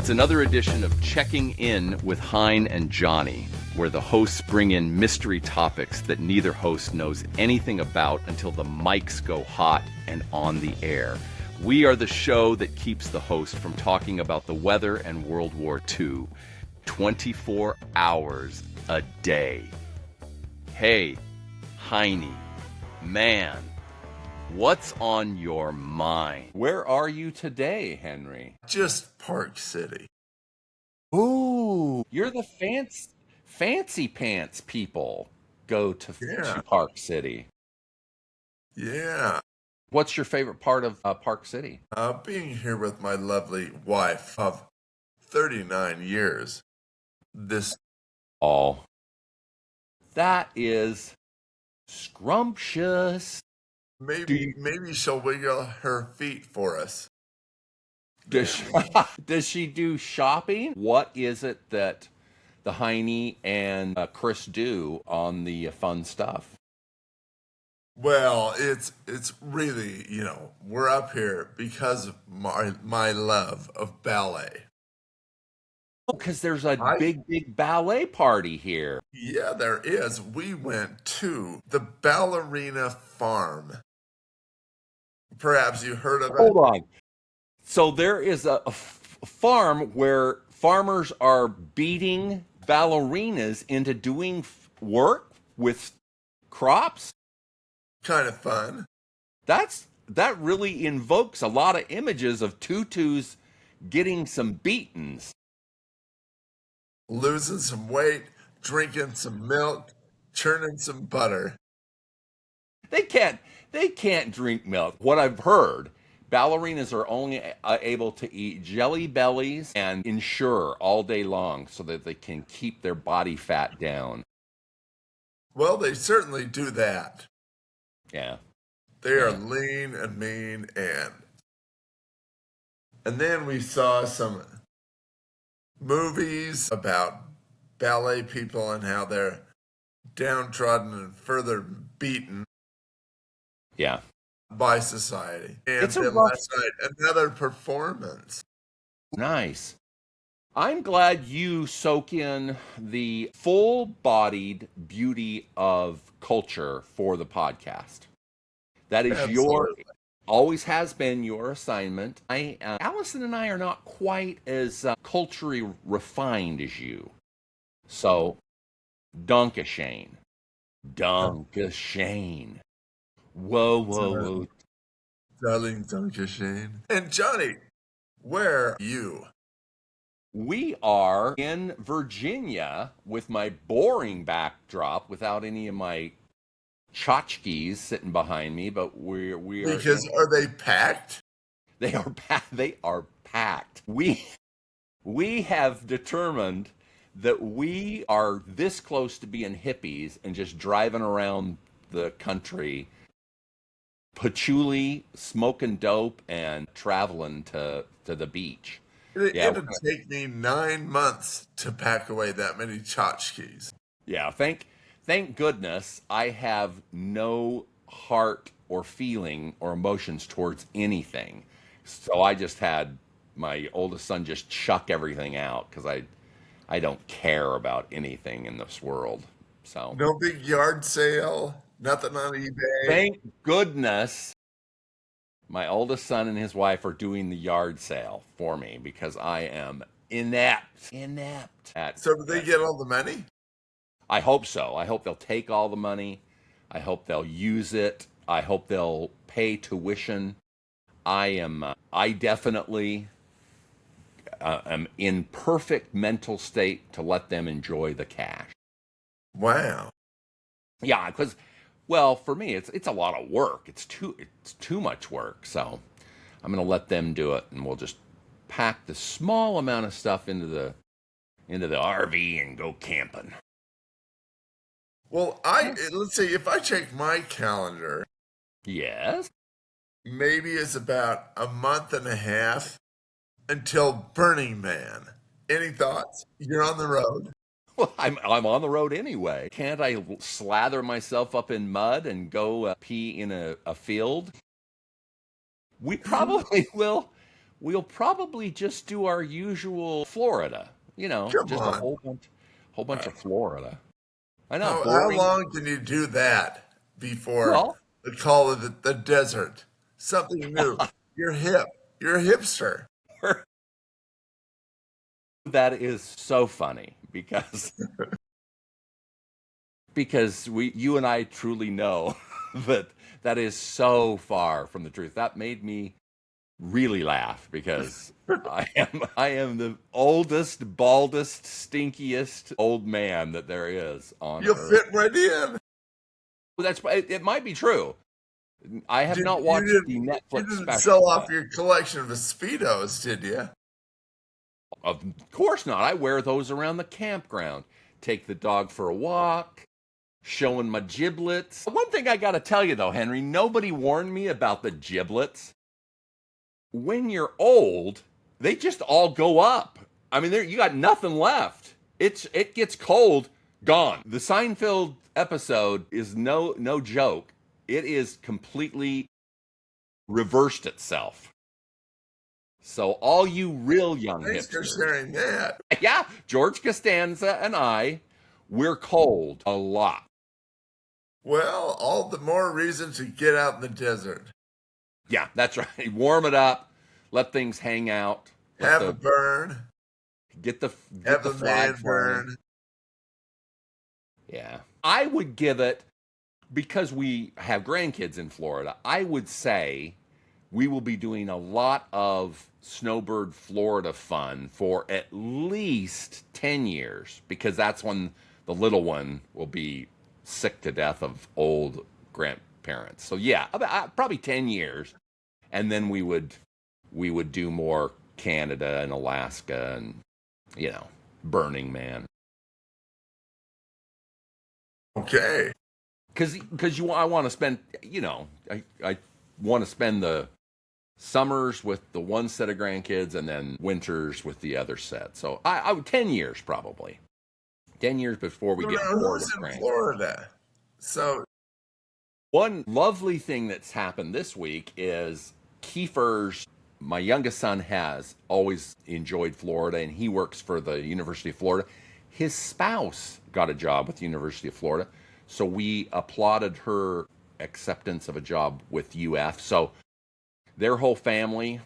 It's another edition of Checking In with Heine and Johnny, where the hosts bring in mystery topics that neither host knows anything about until the mics go hot and on the air. We are the show that keeps the host from talking about the weather and World War II 24 hours a day. Hey, Heine, man, what's on your mind? Where are you today, Henry? Just Park City. Ooh, you're the fancy pants people go to Park City. Yeah. What's your favorite part of Park City? Being here with my lovely wife of 39 years. Oh, that is scrumptious. Maybe she'll wiggle her feet for us. Does she do shopping? What is it that the Heine and Chris do on the fun stuff? Well, it's really, we're up here because of my love of ballet. Oh, because there's a big ballet party here. Yeah, there is. We went to the ballerina farm. Perhaps you heard of it. Hold on. So there is a farm where farmers are beating ballerinas into doing work with crops. Kind of fun. That really invokes a lot of images of tutus getting some beatings. Losing some weight, drinking some milk, churning some butter. They can't drink milk. What I've heard, ballerinas are only able to eat jelly bellies and Ensure all day long so that they can keep their body fat down. Well, they certainly do that. Yeah. They are lean and mean, and then we saw some movies about ballet people and how they're downtrodden and further beaten. Yeah. By society. And it's then last night, another performance. Nice. I'm glad you soak in the full-bodied beauty of culture for the podcast. That is always has been your assignment. Allison and I are not quite as culturally refined as you. So, Dankeschön. Dankeschön. Whoa. Darling Dankeschön. And Johnny, where are you? We are in Virginia with my boring backdrop without any of my tchotchkes sitting behind me, but we are because are they packed? They are packed. We have determined that we are this close to being hippies and just driving around the country, patchouli, smoking dope, and traveling to the beach. It'd take me 9 months to pack away that many tchotchkes. Yeah, thank goodness I have no heart or feeling or emotions towards anything. So I just had my oldest son just chuck everything out because I don't care about anything in this world. So no big yard sale, nothing on eBay. Thank goodness my oldest son and his wife are doing the yard sale for me because I am inept. So do they get all the money? I hope so. I hope they'll take all the money. I hope they'll use it. I hope they'll pay tuition. I definitely am in perfect mental state to let them enjoy the cash. Wow. Yeah, because, well, for me, it's a lot of work. It's too much work. So I'm going to let them do it, and we'll just pack the small amount of stuff into the RV and go camping. Well, let's see, if I check my calendar. Yes. Maybe it's about a month and a half until Burning Man. Any thoughts? You're on the road. Well, I'm on the road anyway. Can't I slather myself up in mud and go pee in a field? We probably will. we'll probably just do our usual Florida. Come Just a on. whole bunch of Florida. I know, How boring. long can you do that before Well, they call it the desert? Something new. You're hip. You're a hipster. that is so funny because you and I truly know that is so far from the truth. That made me really laugh because I am the oldest, baldest, stinkiest old man that there is on You'll earth. fit right in. It might be true. I have Did, not you watched didn't the you Netflix didn't special sell off yet. your collection of Speedos, did you? Of course not. I wear those around the campground. Take the dog for a walk, showing my giblets. One thing I got to tell you though, Henry, nobody warned me about the giblets. When you're old, they just all go up. I mean, you got nothing left. It gets cold, gone. The Seinfeld episode is no joke. It is completely reversed itself. So all you real young Thanks for hipsters, sharing that. yeah, George Costanza and we're cold a lot. Well, all the more reason to get out in the desert. Yeah, that's right. Warm it up, let things hang out, Have a burn. get the Have a flag man flying. burn. Yeah, I would give it, because we have grandkids in Florida. I would say we will be doing a lot of snowbird Florida fun for at least 10 years, because that's when the little one will be sick to death of old grandparents. So yeah, probably 10 years, and then we would do more Canada and Alaska and Burning Man. Okay. Because I want to spend, I want to spend the summers with the one set of grandkids and then winters with the other set. So I would 10 years probably. 10 years before we So get now bored who's of in grandkids. Florida? So One lovely thing that's happened this week is Kiefer's, my youngest son, has always enjoyed Florida, and he works for the University of Florida. His spouse got a job with the University of Florida, so we applauded her acceptance of a job with UF. So their whole family,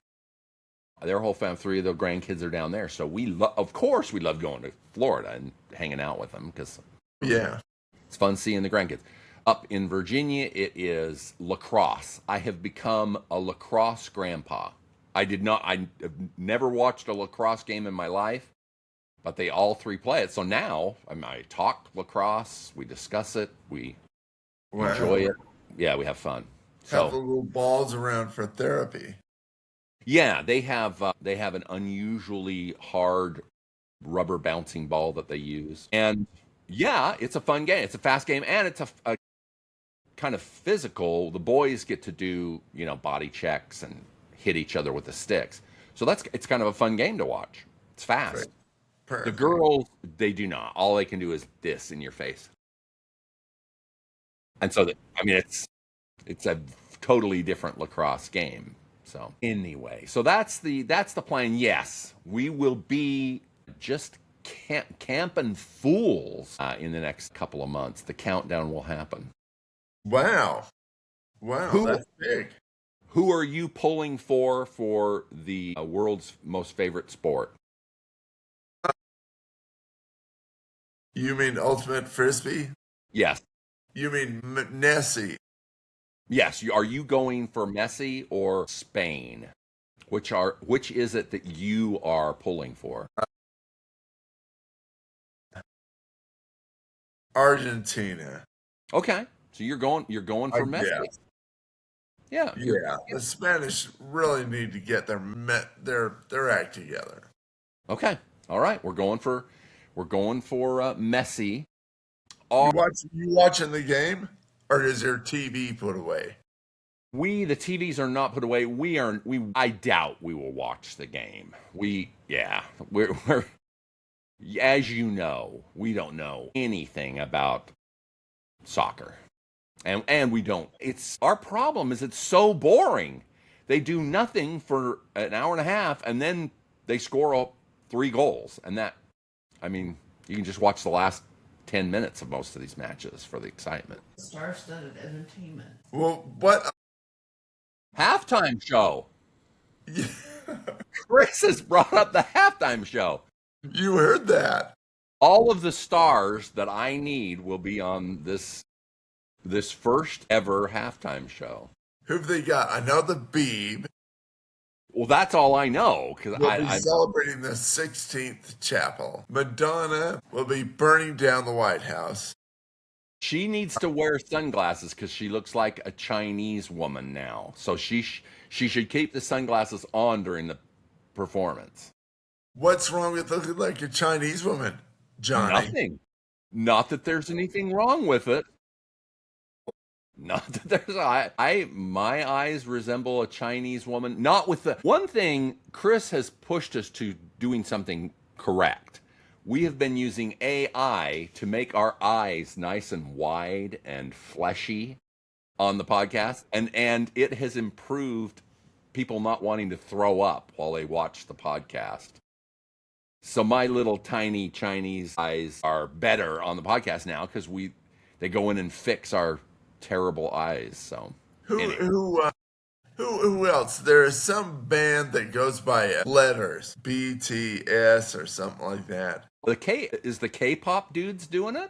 three of the grandkids are down there. So of course, we love going to Florida and hanging out with them because yeah. it's fun seeing the grandkids. Up in Virginia, it is lacrosse. I have become a lacrosse grandpa. I have never watched a lacrosse game in my life, but they all three play it. So now I talk lacrosse, we discuss it, we enjoy it. Yeah, we have fun. Have So little balls around for therapy. yeah, they have an unusually hard rubber bouncing ball that they use, and yeah, it's a fun game. It's a fast game, and it's a kind of physical. The boys get to do body checks and hit each other with the sticks. So it's kind of a fun game to watch. It's fast. Perfect. The girls, they do not. All they can do is this in your face. And so it's a totally different lacrosse game. So anyway, so that's the plan. Yes, we will be just camping fools in the next couple of months. The countdown will happen. Wow. That's big. Who are you pulling for the world's most favorite sport? You mean ultimate frisbee? Yes. You mean Nessie? Yes. Are you going for Messi or Spain? Which is it that you are pulling for? Argentina. Okay. So you're going for Messi. Guess. Yeah. Yeah. The Spanish really need to get their act together. Okay. All right. We're going for Messi. You watching the game, or is your TV put away? The TVs are not put away. I doubt we will watch the game. We're as you know, we don't know anything about soccer. And we don't. Our problem is it's so boring. They do nothing for an hour and a half, and then they score up 3 goals. And that, I mean, you can just watch the last 10 minutes of most of these matches for the excitement. Star-studded entertainment. Well, what? Halftime show. Chris has brought up the halftime show. You heard that. All of the stars that I need will be on this first ever halftime show. Who've they got? I know the Beeb. Well, that's all I know because We'll be celebrating the 16th chapel. Madonna will be burning down the White House. She needs to wear sunglasses because she looks like a Chinese woman now. So she should keep the sunglasses on during the performance. What's wrong with looking like a Chinese woman, Johnny? Nothing. Not that there's anything wrong with it. Not that there's my eyes resemble a Chinese woman. Not with the one thing Chris has pushed us to doing something correct. We have been using AI to make our eyes nice and wide and fleshy on the podcast, and it has improved people not wanting to throw up while they watch the podcast. So my little tiny Chinese eyes are better on the podcast now because they go in and fix our terrible eyes. So Who else? There is some band that goes by letters, BTS or something like that. the K-pop dudes doing it?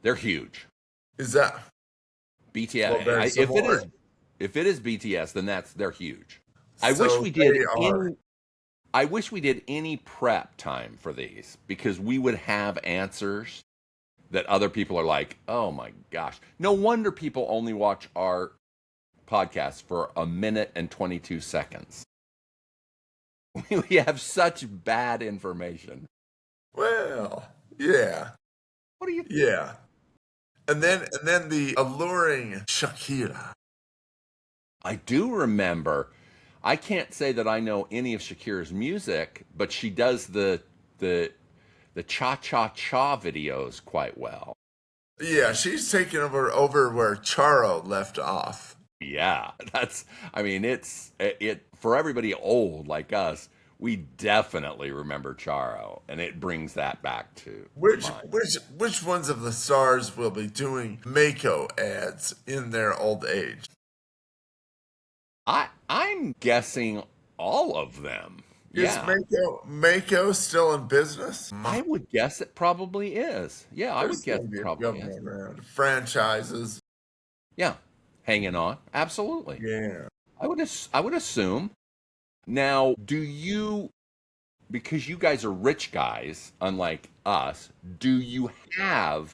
They're huge. Is that BTS? Well, if it is BTS, then they're huge. So I wish we did. are. I wish we did any prep time for these because we would have answers that other people are like, oh my gosh. No wonder people only watch our podcast for 1 minute and 22 seconds. We have such bad information. Well, yeah. What do you think? Yeah. And then the alluring Shakira. I do remember. I can't say that I know any of Shakira's music, but she does the cha-cha-cha videos quite well. Yeah, she's taken over where Charo left off. Yeah, it's for everybody old like us, we definitely remember Charo, and it brings that back to Which ones of the stars will be Mako ads in their old age? I'm guessing all of them. Is Mako still in business? I would guess it probably is. Yeah, I would guess it probably is. Around. Franchises. Yeah, hanging on. Absolutely. Yeah. I would assume. Now, because you guys are rich guys, unlike us, do you have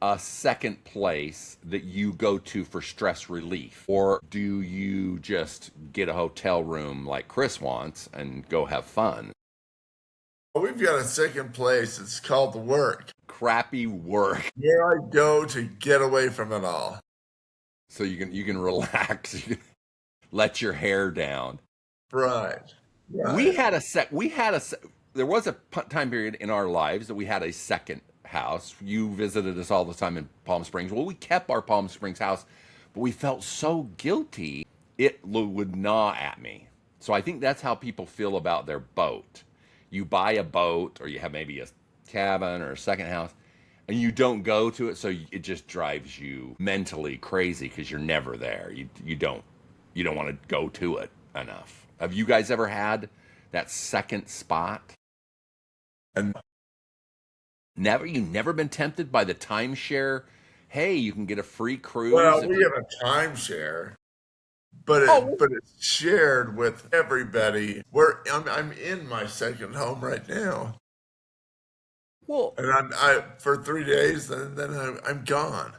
a second place that you go to for stress relief? Or do you just get a hotel room like Chris wants and go have fun? We've got a second place. It's called work. Crappy work. Where I go to get away from it all. So you can relax. You can let your hair down. Right. There was a time period in our lives that we had a second house. You visited us all the time in Palm Springs. Well, we kept our Palm Springs house, but we felt so guilty. It would gnaw at me. So I think that's how people feel about their boat. You buy a boat, or you have maybe a cabin or a second house, and you don't go to it, so it just drives you mentally crazy because you're never there. You don't want to go to it enough. Have you guys ever had that second spot? And you've never been tempted by the timeshare? Hey, you can get a free cruise. Well, we have a timeshare, but it's shared with everybody. I'm in my second home right now. Well, and I for 3 days, and then I'm gone.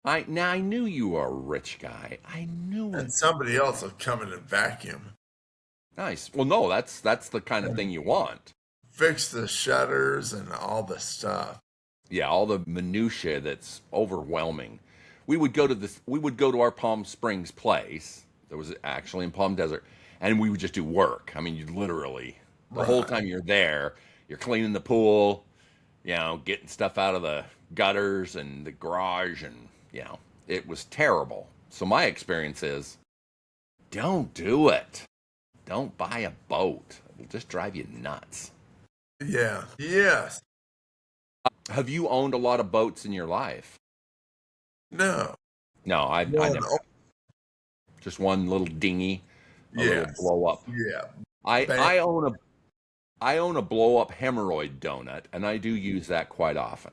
I knew you were a rich guy. I knew it. And somebody else will come in and vacuum. Nice. Well, no, that's the kind of thing you want. Fix the shutters and all the stuff. Yeah, all the minutia that's overwhelming. We would go to our Palm Springs place that was actually in Palm Desert, and we would just do work. I mean, you literally the whole time you're there, you're cleaning the pool, getting stuff out of the gutters and the garage, and it was terrible. So my experience is Don't do it. Don't buy a boat. It'll just drive you nuts. Yeah. Yes. Have you owned a lot of boats in your life? No. No, I One. never Oh, have. Just one little dinghy, a little yes. blow up. Yeah. I Bam. I own a I own a blow up hemorrhoid donut, and I do use that quite often.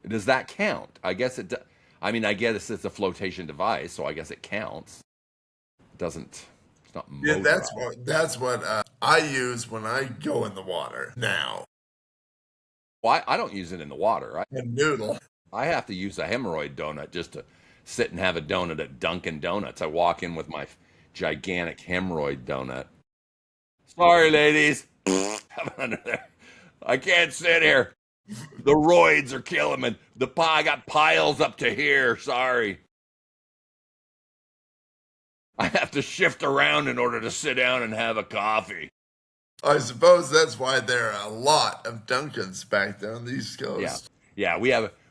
Does that count? I guess it. I mean, I guess it's a flotation device, so I guess it counts. It doesn't. It's not Yeah, motorized. that's what I use when I go in the water now. Well, I don't use it in the water. A noodle. I have to use a hemorrhoid donut just to sit and have a donut at Dunkin' Donuts. I walk in with my gigantic hemorrhoid donut. Sorry, ladies. Have it under there. I can't sit here. The roids are killing me. I got piles up to here. Sorry. I have to shift around in order to sit down and have a coffee. I suppose that's why there are a lot of Dunkins back there on the East Yeah. Coast. Yeah,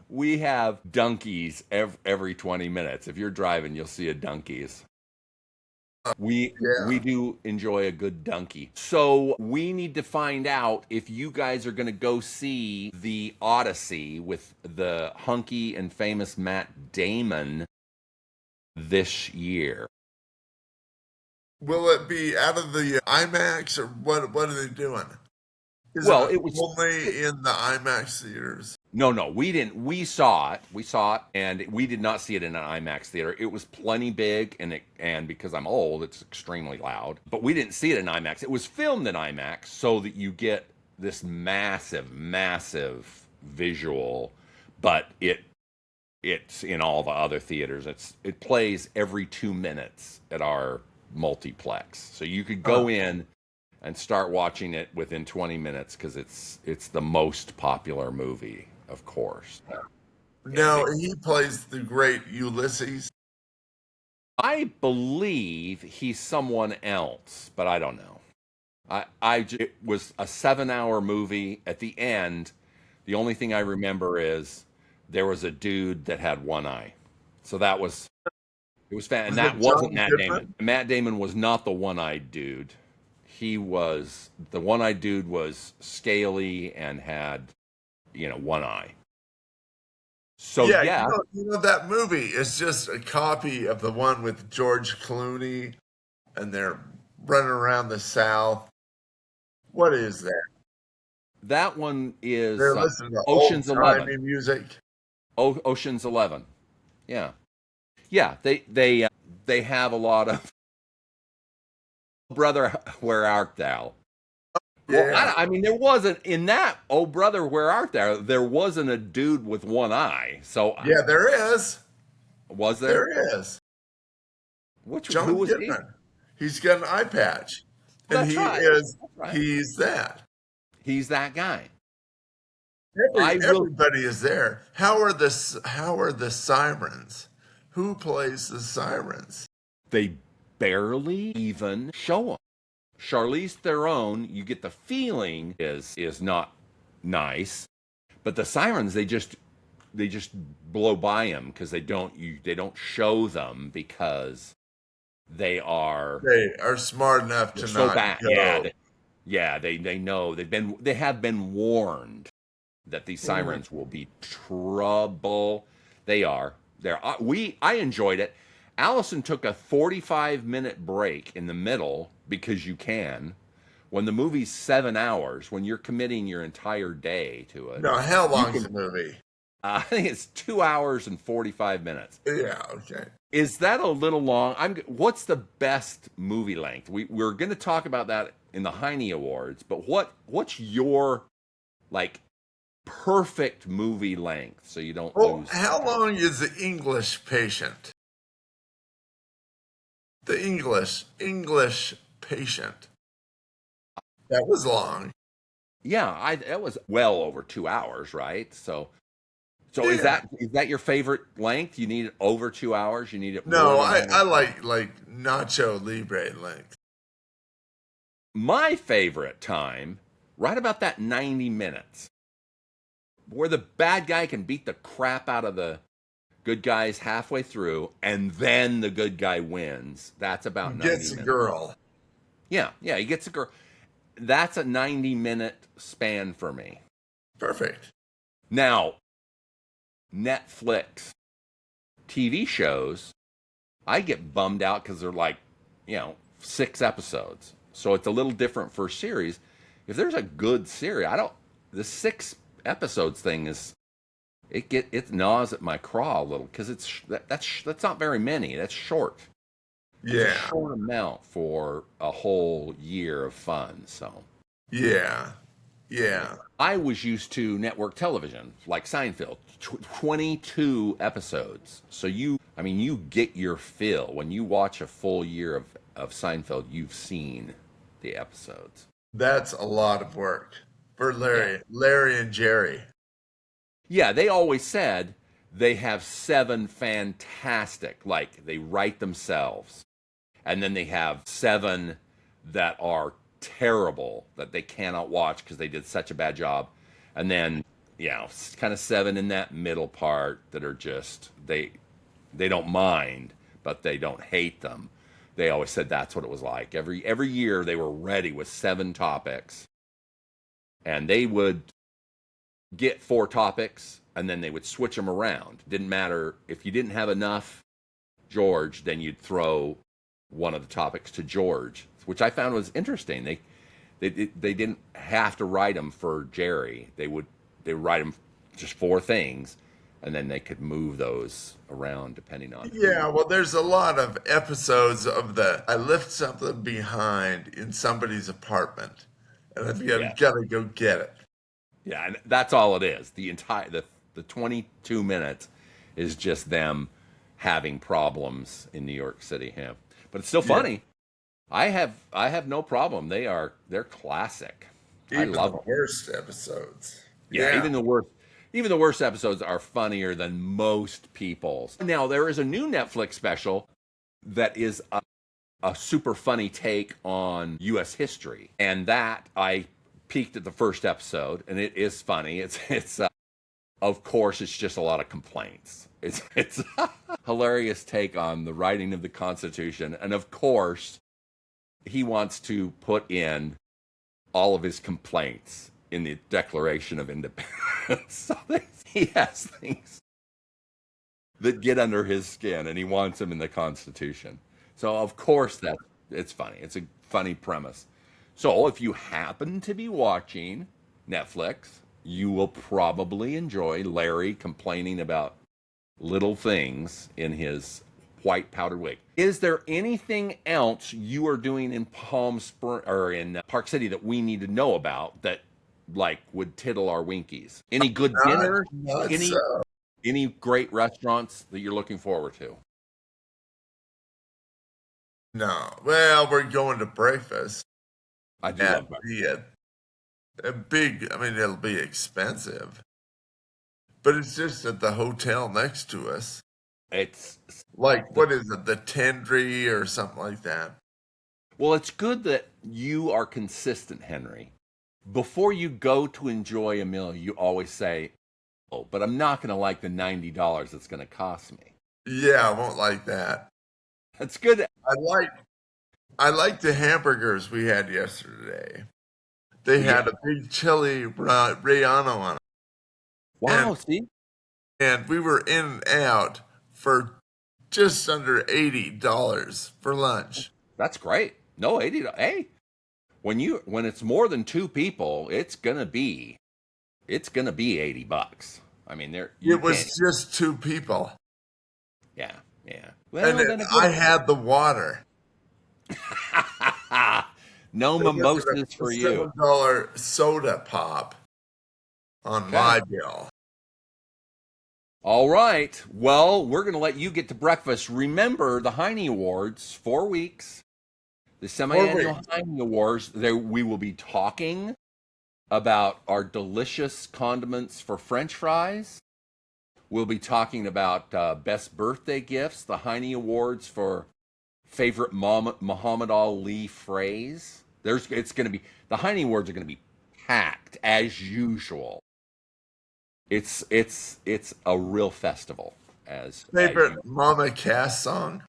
we have donkeys every 20 minutes. If you're driving, you'll see a donkeys. We Yeah. do enjoy a good donkey. So we need to find out if you guys are going to go see the Odyssey with the hunky and famous Matt Damon this year. Will it be out of the IMAX or what are they doing? Is Well, it it was only in the IMAX theaters? No, we didn't. We saw it, and we did not see it in an IMAX theater. It was plenty big, and because I'm old, it's extremely loud. But we didn't see it in IMAX. It was filmed in IMAX so that you get this massive, massive visual. But it's in all the other theaters. It plays every 2 minutes at our multiplex, so you could go in and start watching it within 20 minutes because it's the most popular movie, of course. No, he plays the great Ulysses. I believe he's someone else, but I don't know. It was a 7-hour movie. At the end, the only thing I remember is there was a dude that had one eye. So it was fan, and Was that it wasn't John Matt Goodman? Damon. Matt Damon was not the one-eyed dude. The one-eyed dude was scaly and had, one eye. So Yeah, yeah, that movie is just a copy of the one with George Clooney, and they're running around the South. What is that? that one is They're listening to Ocean's old-timey 11. music. Ocean's 11. Yeah, yeah. They have a lot of brother, where art thou? Well, Yeah, I mean, there wasn't in that. Oh, brother, where art thou? There wasn't a dude with one eye. So yeah, there is. was there? There is. Who John was he? Goodman. He's got an eye patch, and That's he right. is. That's right. He's that. He's that guy. I will. Everybody is there. How are the sirens? Who plays the sirens? They barely even show them. Charlize Theron, you get the feeling is not nice, but the sirens they just blow by them because they don't show them because they are They are smart enough to so not bad. go. They know they have been warned that these sirens will be trouble. They are. I enjoyed it. Allison took a 45-minute break in the middle because you can. When the movie's 7 hours, when you're committing your entire day to it, No, how long's the movie? I think it's 2 hours and 45 minutes. Yeah, okay. Is that a little long? What's the best movie length? We're going to talk about that in the Heine Awards, but what's your like perfect movie length so you don't Well, lose? how long is the English Patient? The English Patient. That was long. Yeah, that was well over 2 hours, right? So is Yeah. that your favorite length? You need it over 2 hours? You need it more No, than I that? like Nacho Libre length. My favorite time, right about that 90 minutes, where the bad guy can beat the crap out of the Good guy's halfway through, and then the good guy wins. That's about 90 Gets a minutes. girl. Yeah, he gets a girl. That's a 90-minute span for me. Perfect. Now, Netflix TV shows, I get bummed out because they're like, 6 episodes. So it's a little different for series. If there's a good series, the 6 episodes thing is, it gnaws at my craw a little because that's not very many. That's short. It's a short amount for a whole year of fun. So yeah. I was used to network television like Seinfeld, 22 episodes. So you get your fill when you watch a full year of Seinfeld. You've seen the episodes. That's a lot of work for Larry and Jerry. Yeah, they always said they have 7 fantastic, like they write themselves. And then they have 7 that are terrible that they cannot watch because they did such a bad job. And then, kind of 7 in that middle part that are just, they don't mind, but they don't hate them. They always said that's what it was like. Every year they were ready with 7 topics. And they would get 4 topics, and then they would switch them around. Didn't matter if you didn't have enough George, then you'd throw one of the topics to George, which I found was interesting. They didn't have to write them for Jerry. They write them just 4 things, and then they could move those around depending on. Yeah, well, there's a lot of episodes of I left something behind in somebody's apartment, and I've got to go get it. Yeah, and that's all it is. The 22 minutes is just them having problems in New York City. Yeah. But it's still funny. Yeah. I have no problem. They're classic. Even I love the them. worst episodes. Yeah, even the worst episodes are funnier than most people's. Now there is a new Netflix special that is a super funny take on U.S. history, and that I peeked at the first episode, and it is funny. It's of course it's just a lot of complaints. It's a hilarious take on the writing of the Constitution, and of course he wants to put in all of his complaints in the Declaration of Independence. So he has things that get under his skin, and he wants them in the Constitution. So of course it's funny. It's a funny premise. So if you happen to be watching Netflix, you will probably enjoy Larry complaining about little things in his white powdered wig. Is there anything else you are doing in Palm Springs or in Park City that we need to know about that would tickle our winkies? Any good dinner? Any great restaurants that you're looking forward to? No. Well, we're going to breakfast. I do love breakfast. It'll be expensive. But it's just at the hotel next to us. It's what is it, the Tendry or something like that? Well, it's good that you are consistent, Henry. Before you go to enjoy a meal, you always say, "Oh, but I'm not going to like the $90 it's going to cost me." Yeah, I won't like that. That's good. I like the hamburgers we had yesterday. They had a big chili relleno on it. Wow, see? And we were in and out for just under $80 for lunch. That's great. No, $80. Hey, when it's more than 2 people, it's gonna be $80. I mean, it was just 2 people. Yeah. Well, and I had the water. No mimosas for you. $7 soda pop on my bill. All right. Well, we're going to let you get to breakfast. Remember the Heine Awards, 4 weeks. The semi-annual Heine Awards. There, we will be talking about our delicious condiments for French fries. We'll be talking about best birthday gifts, the Heine Awards for favorite Muhammad Ali phrase. It's going to be, the Heine Awards are going to be packed as usual. It's a real festival. Favorite Mama Cass song?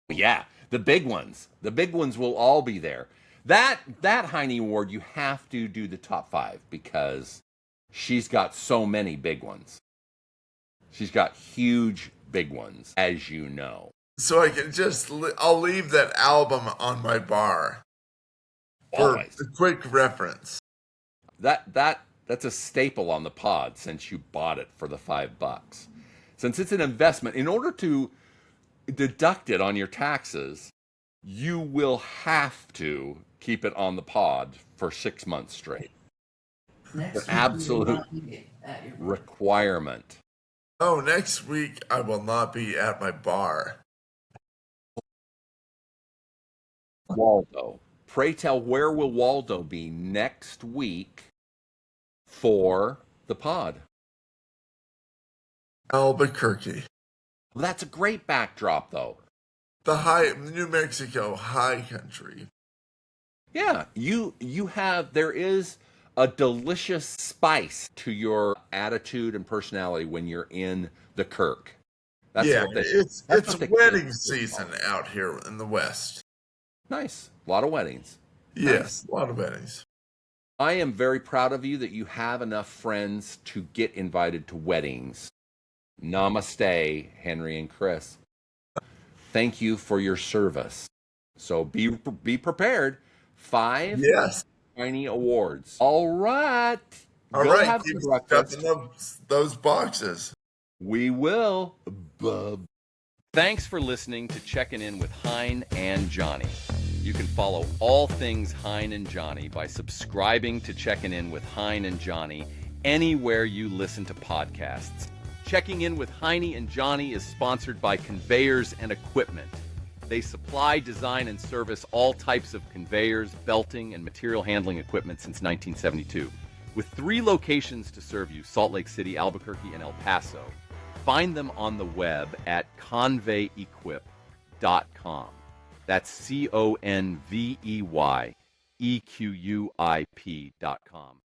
Yeah, the big ones. The big ones will all be there. That Heine Award, you have to do the top 5 because she's got so many big ones. She's got huge big ones, as you know. So I can I'll leave that album on my bar for Always. a quick reference. That's a staple on the pod since you bought it for the $5. Since it's an investment, in order to deduct it on your taxes, you will have to keep it on the pod for 6 months straight. Next Absolute requirement. Oh, next week I will not be at my bar. Waldo. Pray tell, where will Waldo be next week for the pod? Albuquerque. Well, that's a great backdrop, though. The New Mexico high country. Yeah, there is a delicious spice to your attitude and personality when you're in the Kirk. It's wedding season out here in the West. Nice. A lot of weddings. Yes, Nice. a lot of weddings. I am very proud of you that you have enough friends to get invited to weddings. Namaste, Henry and Chris. Thank you for your service. So be prepared. 5 Heine Awards. All right. All Go right. have Keep some breakfast. stuffing those boxes. We will. Thanks for listening to Checking In with Heine and Johnny. You can follow all things Heine and Johnny by subscribing to Checking In with Heine and Johnny anywhere you listen to podcasts. Checking In with Heine and Johnny is sponsored by Conveyors and Equipment. They supply, design, and service all types of conveyors, belting, and material handling equipment since 1972. With 3 locations to serve you, Salt Lake City, Albuquerque, and El Paso. Find them on the web at conveyequip.com. That's CONVEYEQUIP.com.